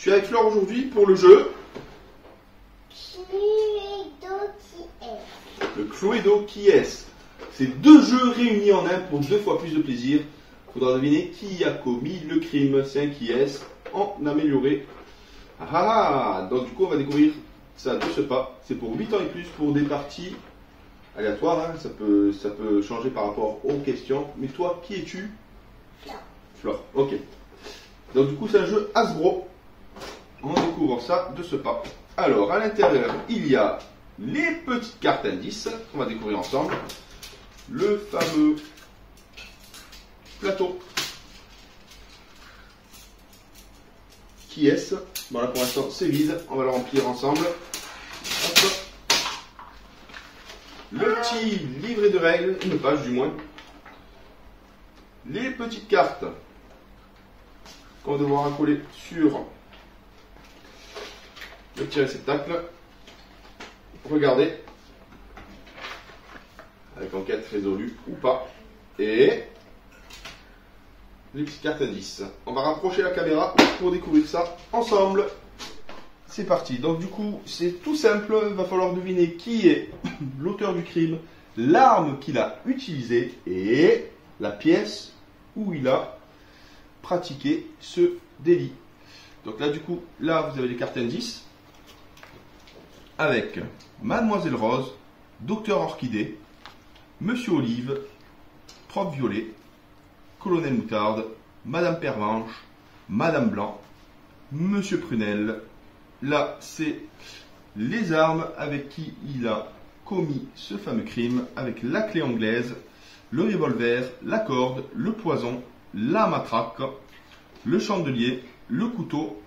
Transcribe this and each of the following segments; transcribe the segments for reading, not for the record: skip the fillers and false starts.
suis avec Flore aujourd'hui pour le jeu. Cluedo qui est. Le Cluedo qui est. C'est deux jeux réunis en un pour 2 fois plus de plaisir. Il faudra deviner qui a commis le crime. C'est un qui est en amélioré. Donc du coup on va découvrir ça de ce pas. C'est pour 8 ans et plus pour des parties aléatoires. Hein. Ça peut changer par rapport aux questions. Mais toi, qui es-tu? Flore. Ok. Donc du coup c'est un jeu Hasbro. On découvre ça de ce pas. Alors à l'intérieur il y a les petites cartes indices qu'on va découvrir ensemble. Le fameux plateau. Qui est-ce? Bon là pour l'instant c'est vide, on va le remplir ensemble. Hop. Le petit livret de règles, une page du moins. Les petites cartes qu'on va devoir accoler sur le petit réceptacle. Regardez. Avec enquête résolue ou pas. Et les petites cartes indices. On va rapprocher la caméra pour découvrir ça ensemble. C'est parti. Donc du coup, c'est tout simple. Il va falloir deviner qui est l'auteur du crime, l'arme qu'il a utilisée et la pièce où il a pratiqué ce délit. Donc là, du coup, là, vous avez les cartes indices avec Mademoiselle Rose, Docteur Orchidée, Monsieur Olive, Prof Violet, Colonel Moutarde, Madame Pervenche, Madame Blanc, Monsieur Prunelle. Là, c'est les armes avec qui il a commis ce fameux crime, avec la clé anglaise, le revolver, la corde, le poison, la matraque, le chandelier, le couteau,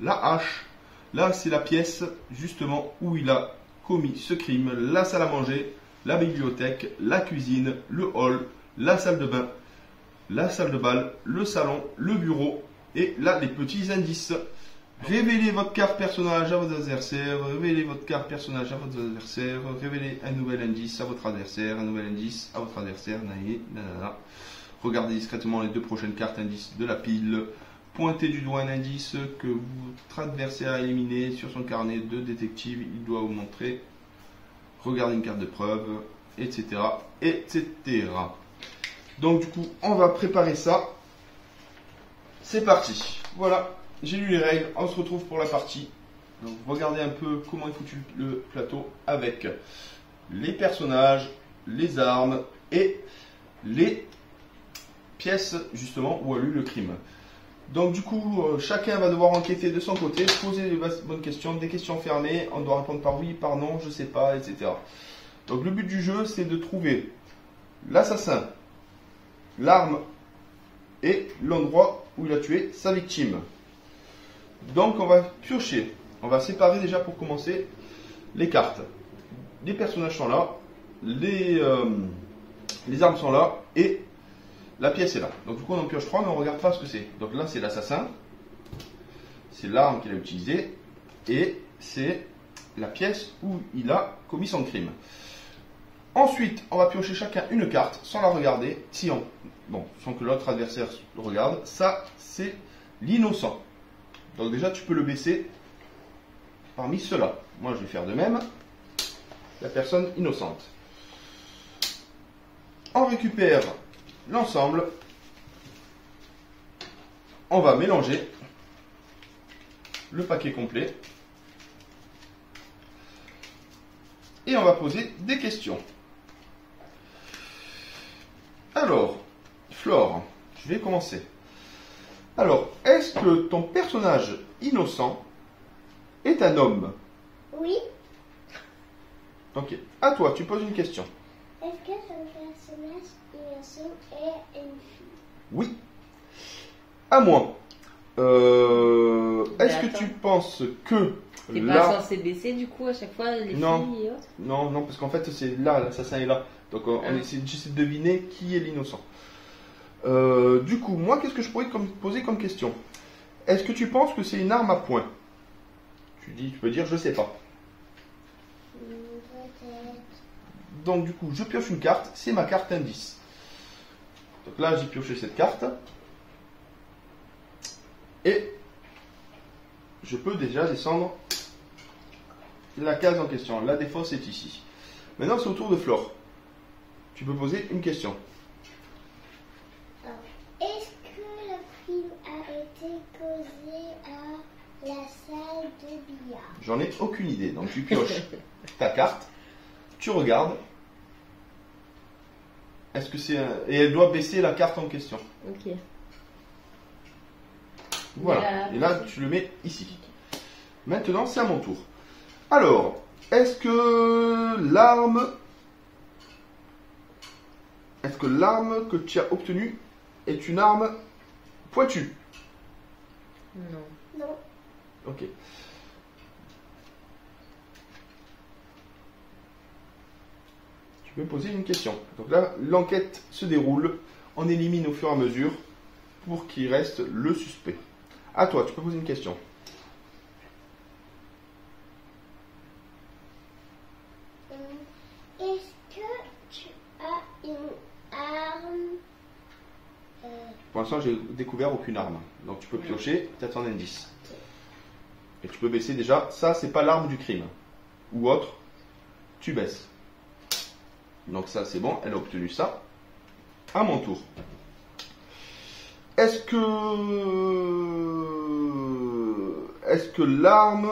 la hache. Là, c'est la pièce justement où il a commis ce crime, la salle à manger, la bibliothèque, la cuisine, le hall, la salle de bain, la salle de bal, le salon, le bureau et là les petits indices. Révélez votre carte personnage à votre adversaire, révélez votre carte personnage à votre adversaire, révélez un nouvel indice à votre adversaire, un nouvel indice à votre adversaire, nanana. Regardez discrètement les 2 prochaines cartes indices de la pile. Pointez du doigt un indice que votre adversaire a éliminé sur son carnet de détective, il doit vous montrer. Regardez une carte de preuve, etc., etc. Donc du coup, on va préparer ça. C'est parti. Voilà, j'ai lu les règles. On se retrouve pour la partie. Donc regardez un peu comment est foutu le plateau avec les personnages, les armes et les pièces justement où a eu le crime. Donc du coup, chacun va devoir enquêter de son côté, poser les bonnes questions, des questions fermées, on doit répondre par oui, par non, je sais pas, etc. Donc le but du jeu, c'est de trouver l'assassin, l'arme et l'endroit où il a tué sa victime. Donc on va piocher, on va séparer déjà pour commencer les cartes. Les personnages sont là, les armes sont là et la pièce est là. Donc du coup on en pioche 3 mais on ne regarde pas ce que c'est. Donc là c'est l'assassin, c'est l'arme qu'il a utilisée et c'est la pièce où il a commis son crime. Ensuite on va piocher chacun une carte sans la regarder, sans que l'autre adversaire le regarde. Ça c'est l'innocent. Donc déjà tu peux le baisser parmi ceux-là. Moi je vais faire de même. La personne innocente. On récupère l'ensemble, on va mélanger le paquet complet et on va poser des questions. Alors, Flore, je vais commencer. Alors, est-ce que ton personnage innocent est un homme? Oui. Ok, à toi, tu poses une question. Est-ce que ton personnage innocent est une fille? Oui. À moi. Est-ce que tu penses que T'es là... pas censé baisser du coup à chaque fois les filles et autres? Non, parce qu'en fait c'est là, l'assassin est là. Donc j'essaie de deviner qui est l'innocent. Du coup, moi qu'est-ce que je pourrais poser comme question? Est-ce que tu penses que c'est une arme à poing? Tu peux dire je sais pas. Peut-être. Donc du coup, je pioche une carte, c'est ma carte indice. Donc là, j'ai pioché cette carte. Et je peux déjà descendre la case en question. La défausse est ici. Maintenant, c'est au tour de Flore. Tu peux poser une question. Est-ce que le crime a été causé à la salle de billard? J'en ai aucune idée. Donc tu pioches ta carte, tu regardes. Est-ce que c'est et elle doit baisser la carte en question. Ok. Voilà. Et là, tu le mets ici. Maintenant, c'est à mon tour. Alors, est-ce que l'arme que tu as obtenue est une arme pointue? Non. Non. Ok. Tu peux poser une question. Donc là, l'enquête se déroule. On élimine au fur et à mesure pour qu'il reste le suspect. À toi, tu peux poser une question. Est-ce que tu as une arme? Pour l'instant, j'ai découvert aucune arme. Donc tu peux piocher, peut-être un indice. Et tu peux baisser déjà. Ça, c'est pas l'arme du crime. Ou autre. Tu baisses. Donc ça, c'est bon. Elle a obtenu ça. À mon tour. Est-ce que l'arme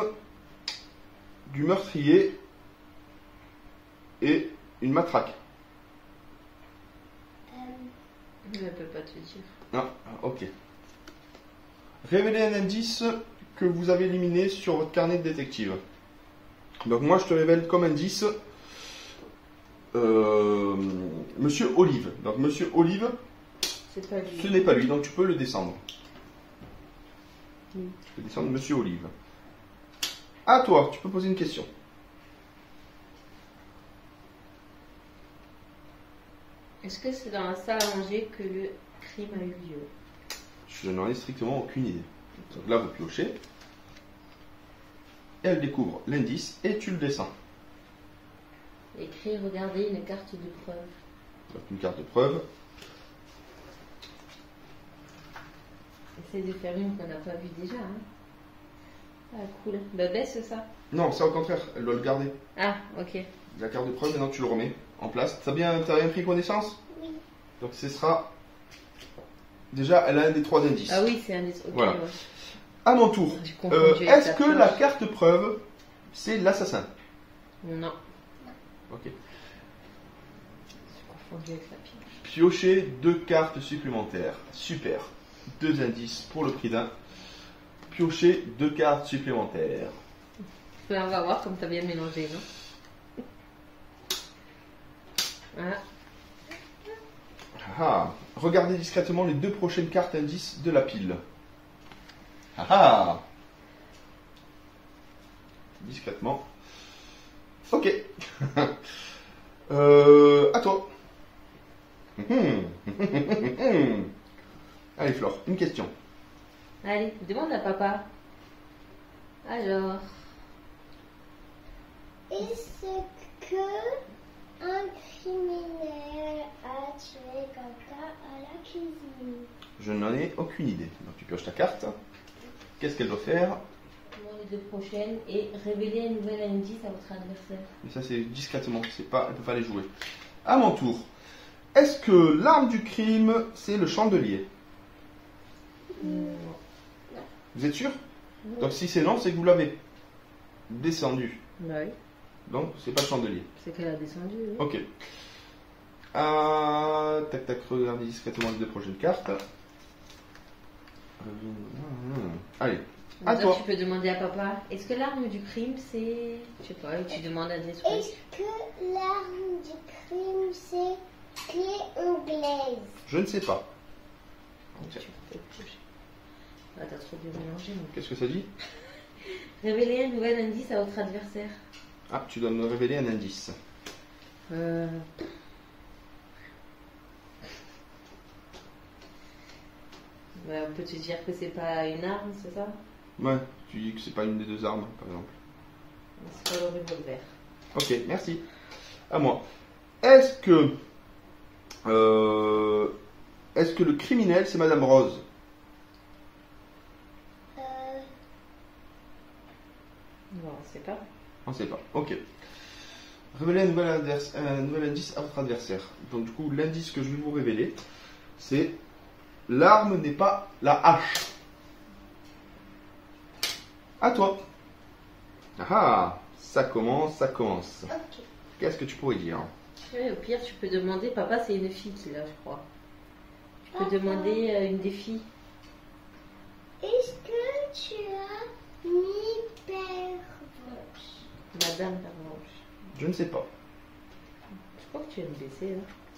du meurtrier est une matraque? Je ne peux pas te dire. Ah, ok. Révélez un indice que vous avez éliminé sur votre carnet de détective. Donc moi, je te révèle comme indice Monsieur Olive. Donc Monsieur Olive, C'est pas lui. ce n'est pas lui, donc tu peux le descendre. Oui. Tu peux descendre Monsieur Olive. À toi, tu peux poser une question. Est-ce que c'est dans la salle à manger que le crime a eu lieu? Je n'en ai strictement aucune idée. Donc là, vous piochez. Elle découvre l'indice et tu le descends. Écrire, regarder une carte de preuve. Donc une carte de preuve. Essaye de faire une qu'on n'a pas vue déjà. Hein. Ah, cool. Bah, baisse ça. Non, c'est au contraire, elle doit le garder. Ah, ok. La carte de preuve, maintenant tu le remets en place. T'as bien pris connaissance? Oui. Donc ce sera... Déjà, elle a un des trois indices. Ah oui, c'est un des. Ok, Voilà. ouais. À mon tour. J'ai confondu avec Est-ce la que pioche. la carte preuve, c'est l'assassin? Non, Ok. j'ai confondu avec la pioche. Piochez 2 cartes supplémentaires. Super. 2 indices pour le prix d'un. Piochez 2 cartes supplémentaires. On va voir comme t'as bien mélangé, non? Voilà. Ah, regardez discrètement les 2 prochaines cartes indices de la pile. Ah ah. Discrètement. Ok. À toi. Allez Flore, une question. Allez, demande à papa. Alors, Est-ce que un criminel a tué quelqu'un à la cuisine? Je n'en ai aucune idée. Donc tu pioches ta carte. Qu'est-ce qu'elle doit faire? demande les 2 prochaines et révéler un nouvel indice à votre adversaire. Mais ça c'est discrètement, c'est pas, elle peut pas les jouer. À mon tour. Est-ce que l'arme du crime, c'est le chandelier? Vous êtes sûr? Donc si c'est non, c'est que vous l'avez descendu. Bah oui, Donc c'est pas le chandelier. c'est qu'elle a descendu. Oui. Ok. Tac tac, regardez discrètement les 2 prochaines cartes. Allez, à Donc, toi. tu peux demander à papa, est-ce que l'arme du crime c'est... Je sais pas, et tu demandes à des trucs. Est-ce que l'arme du crime c'est clé anglaise? Je ne sais pas. Tu peux piocher. Ah, t'as trop bien mélangé. Donc. Qu'est-ce que ça dit? Révéler un nouvel indice à votre adversaire. Ah, tu dois me révéler un indice. Bah, on peut te dire que c'est pas une arme, c'est ça? Ouais, tu dis que c'est pas une des 2 armes, par exemple. C'est pas le revolver. Ok, merci. À moi. Est-ce que le criminel, c'est Madame Rose? sait pas. On ne sait pas. Ok. Révélez un nouvel indice à votre adversaire. Donc du coup, l'indice que je vais vous révéler, c'est l'arme n'est pas la hache. À toi. Ah, ça commence, ça commence. Ok. Qu'est-ce que tu pourrais dire? Ouais, au pire, tu peux demander. Papa, c'est une fille qui l'a, je crois. Tu peux Papa. demander une des filles. Est-ce que tu as mis pervenche? Madame Pervenche. Je ne sais pas. Je crois que tu vas me baisser là.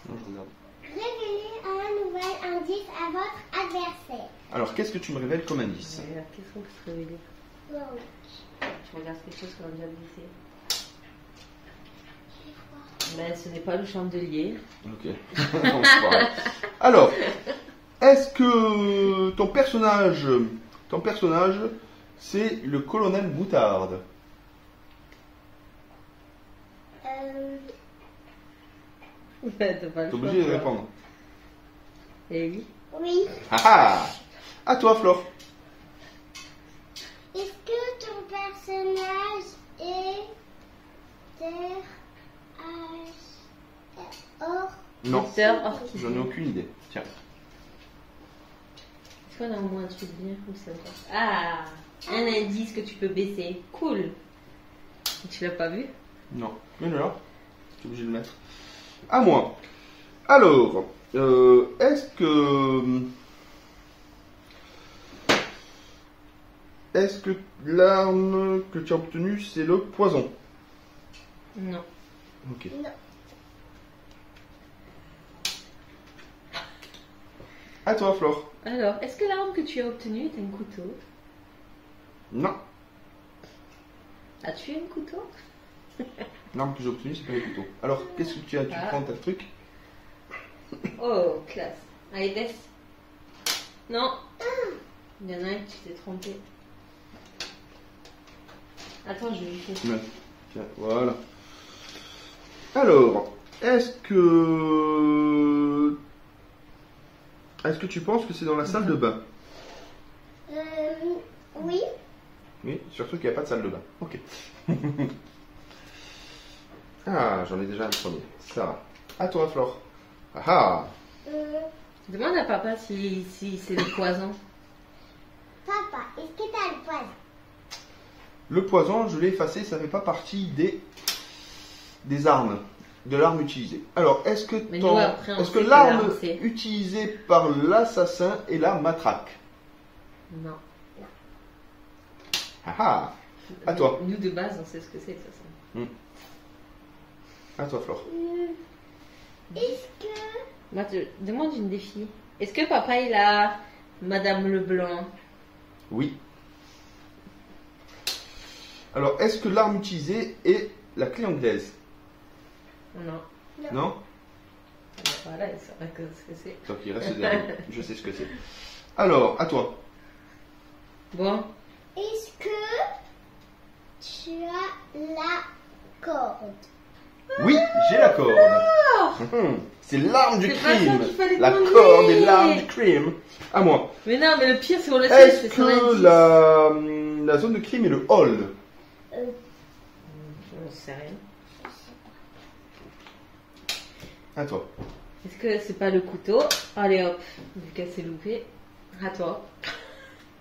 Non, je regarde. Révélez un nouvel indice à votre adversaire. Alors, qu'est-ce que tu me révèles comme indice? Regarde, qu'est-ce qu'on peut te révéler? Wow. Tu regardes quelque chose qu'on a déjà baissé. J'ai froid. Mais ce n'est pas le chandelier. Ok. Non, c'est pas grave. Alors, est-ce que ton personnage, c'est le colonel Moutarde? T'as pas le T'es obligé de choix, toi. répondre. Eh oui. Oui. Ah ah! À toi, Flore. Est-ce que ton personnage est or? Non, Docteur Orchidée. j'en ai aucune idée. Tiens. Est-ce qu'on a au moins un truc bien ou c'est pas? Ah, un indice que tu peux baisser. Cool. Tu l'as pas vu? Non. Mais là, tu es obligé de le mettre. À moi. Alors, est-ce que l'arme que tu as obtenue, c'est le poison? Non. Ok. Non. À toi, Flore. Alors, est-ce que l'arme que tu as obtenue est un couteau? Non. As-tu un couteau? L'arme que j'ai obtenue, c'est pas le couteau. Alors, qu'est-ce que tu as? Tu Ah. prends ta truc? Oh, classe. Allez, baisse. Non. Il y en a un qui s'est trompé. Attends, je vais lui faire. Ouais. Tiens, voilà. Alors, est-ce que tu penses que c'est dans la salle de bain? Oui. Oui, surtout qu'il n'y a pas de salle de bain. Ok. Ah, j'en ai déjà un premier. Ça va. À toi, Flore. Ah ah. Demande à papa si c'est le poison. Papa, est-ce que tu as le poison? Le poison, je l'ai effacé, ça ne fait pas partie des armes, de l'arme utilisée. Alors, est-ce que, Mais nous, après, on est-ce que sait que l'arme l'arme, c'est- utilisée par l'assassin est la matraque? Non. Ah ah. À toi. Nous, de base, on sait ce que c'est, de toute façon. À toi, Flore. Est-ce que Moi, demande une des filles. Est-ce que papa, il a Madame Leblanc? Oui. Alors, est-ce que l'arme utilisée est la clé anglaise? Non. Non? Voilà, il saurait que ce que c'est. Donc, il reste le dernier. Je sais ce que c'est. Alors, à toi. Bon. est-ce que tu as la corde? Oui, j'ai la corde. C'est l'arme du C'est pas ça crime. qu'il fallait La demander. corde est l'arme du crime. À moi. Mais non, mais le pire, c'est qu'on le sait, Est-ce c'est son que indice. la zone de crime est le hall? Je ne sais rien. À toi. Est-ce que c'est pas le couteau? Allez hop, vu qu'elle s'est loupée. À toi.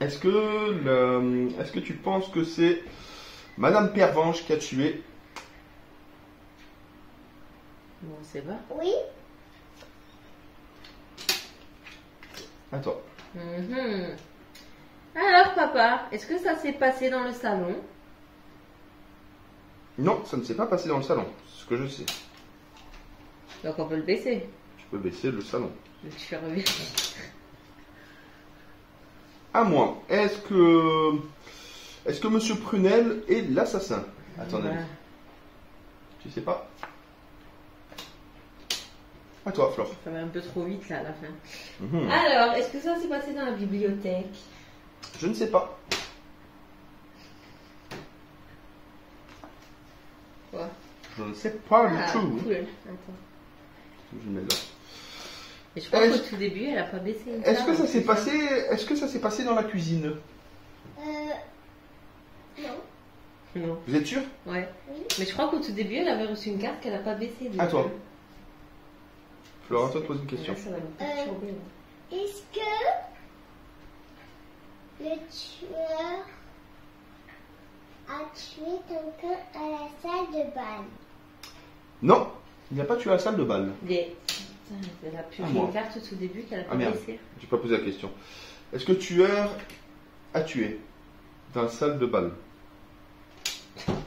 Est-ce que tu penses que c'est Madame Pervenche qui a tué? Bon, c'est pas. Oui. À toi. Mhm. Alors, papa, est-ce que ça s'est passé dans le salon? Non, ça ne s'est pas passé dans le salon. C'est ce que je sais. Donc, on peut le baisser. Tu peux baisser le salon. Je vais te faire revenir. À moi. Est-ce que Monsieur Prunel est l'assassin? À ton avis? Tu sais pas? À toi, Flore. Ça va un peu trop vite là à la fin. Mhm. Alors, est-ce que ça s'est passé dans la bibliothèque? Je ne sais pas. Quoi? Je ne sais pas du Ah, tout. cool. Attends. Je le mets là. Et je crois Est-ce- qu'au tout début, elle a pas baissé. une Est-ce que table, ça s'est c'est passé? Est-ce que ça s'est passé dans la cuisine? Non. Non. Vous êtes sûr? Ouais. Oui. Mais je crois qu'au tout début, elle avait reçu une carte qu'elle n'a pas baissée. À toi. Flora, toi, te pose une question. Là, ça va nous perturber. Là. Est-ce que le tueur a tué quelqu'un à la salle de bal? Non, il n'y a pas tué à la salle de bal. Putain, elle a pu Ah, faire moi. une carte au tout début qu'elle n'a Ah, pas merde. baissée. J'ai pas posé la question. Est-ce que le tueur a tué dans la salle de bal?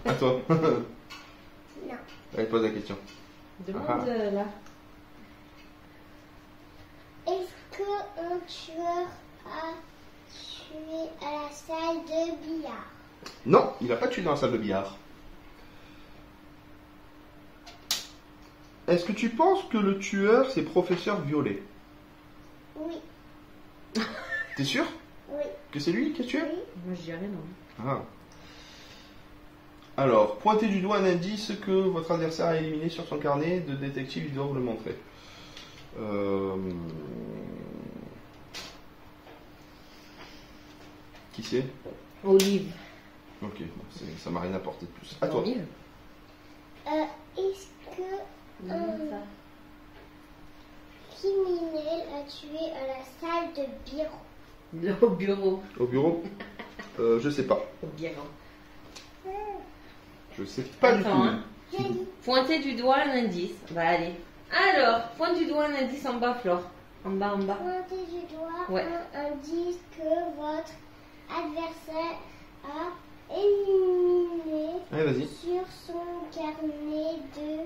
À toi. Non. Allez, pose la question. Demande Ah. là. Est-ce qu'un tueur a tué à la salle de billard? Non, il n'a pas tué dans la salle de billard. Est-ce que tu penses que le tueur, c'est professeur Violet? Oui. T'es sûr Oui. que c'est lui qui a tué? Oui. Moi, je dirais non. Ah. Alors, pointez du doigt un indice que votre adversaire a éliminé sur son carnet de détective, il doit vous le montrer. Qui c'est? Olive. Ok, bon, ça m'a rien apporté de plus. À toi. Olive. Est-ce que Demande ça. criminel a tué à la salle de bureau? Au bureau. Au bureau? Je sais pas. Au bureau. Je sais pas du tout. Attends, hein. J'ai dit. Pointez du doigt un indice. Va aller. Alors, pointe du doigt un indice en bas, Flore. En bas, en bas. Pointez du doigt Ouais. un indice que votre adversaire a éliminé Allez, vas-y. sur son carnet de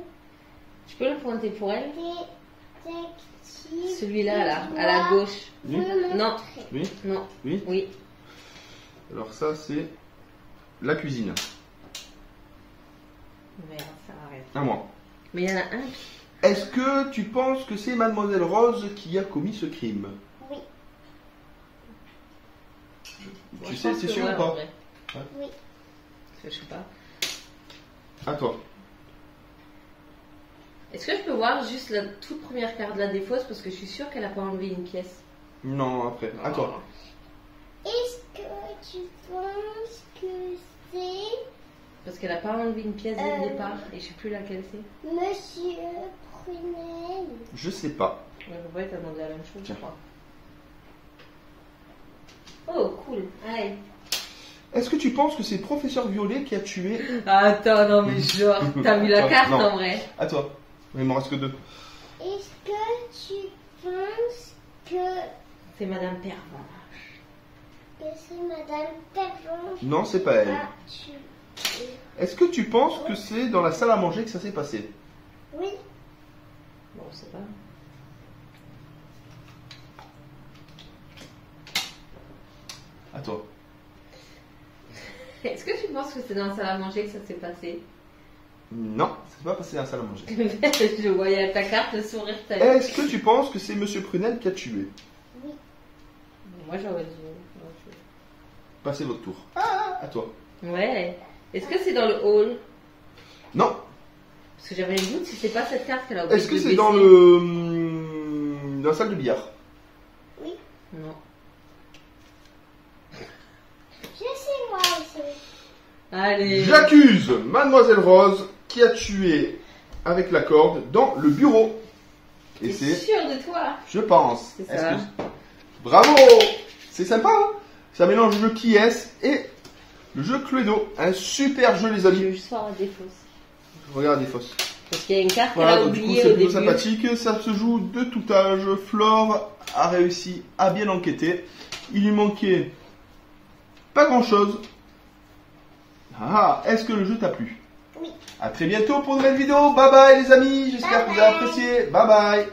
Tu peux le pointer pour elle? détective. Celui-là, là, Il à la doit gauche. vous Oui. montrer. Non. Oui? Non. Oui? Oui. Alors ça, c'est la cuisine. Merde, ça arrête. À moi. Mais il y en a un. Est-ce que tu penses que c'est Mademoiselle Rose qui a commis ce crime? Oui. Tu sais, c'est sûr ou pas? Oui. Je sais pas. À toi. Est-ce que je peux voir juste la toute première carte de la défausse parce que je suis sûre qu'elle a pas enlevé une pièce. Non, après. À toi. Est-ce que tu penses que c'est Parce qu'elle a pas enlevé une pièce dès le départ et je sais plus laquelle c'est. Monsieur Prunel? Je sais pas. Ouais, on va demandé la même chose, je Tiens. crois. Oh, cool. Allez. Est-ce que tu penses que c'est Professeur Violet qui a tué? Attends, non mais genre, t'as vu la carte Non. en vrai. À toi. Il m'en reste que 2. Est-ce que tu penses que C'est Madame Pervenche. c'est Madame Pervenche Non, c'est pas elle. a tué? Est-ce que tu penses que c'est dans la salle à manger que ça s'est passé? Oui. Bon, c'est pas. À toi. Est-ce que tu penses que c'est dans la salle à manger que ça s'est passé? Non, c'est pas passé dans la salle à manger. Je voyais à ta carte le sourire que t'as eu. Est-ce que tu penses que c'est Monsieur Prunel qui a tué? Oui. Moi j'aurais dit. Passez votre tour. À toi. Ouais. Est-ce que c'est dans le hall? Non. Parce que j'avais un doute si c'est pas cette carte qu'elle a oublié Est-ce que de c'est dans baisser. dans la salle de billard? Oui. Non. Je sais moi aussi. Allez. J'accuse Mademoiselle Rose qui a tué avec la corde dans le bureau. Et T'es c'est, sûr de toi? je pense. C'est Est-ce ça. que- Bravo. C'est sympa, hein? Ça mélange le jeu qui est et le jeu Cluedo. Un super jeu, les amis. Je sors la défausse. Regarde les fausses. Parce qu'il y a une carte qu'elle Voilà, a donc du coup, oubliée c'est au plutôt début. sympathique. Ça se joue de tout âge. Flore a réussi à bien enquêter. Il lui manquait pas grand chose. Ah, est-ce que le jeu t'a plu? Oui. À très bientôt pour une nouvelle vidéo. Bye bye les amis. J'espère que vous avez Bye bye. apprécié. Bye bye.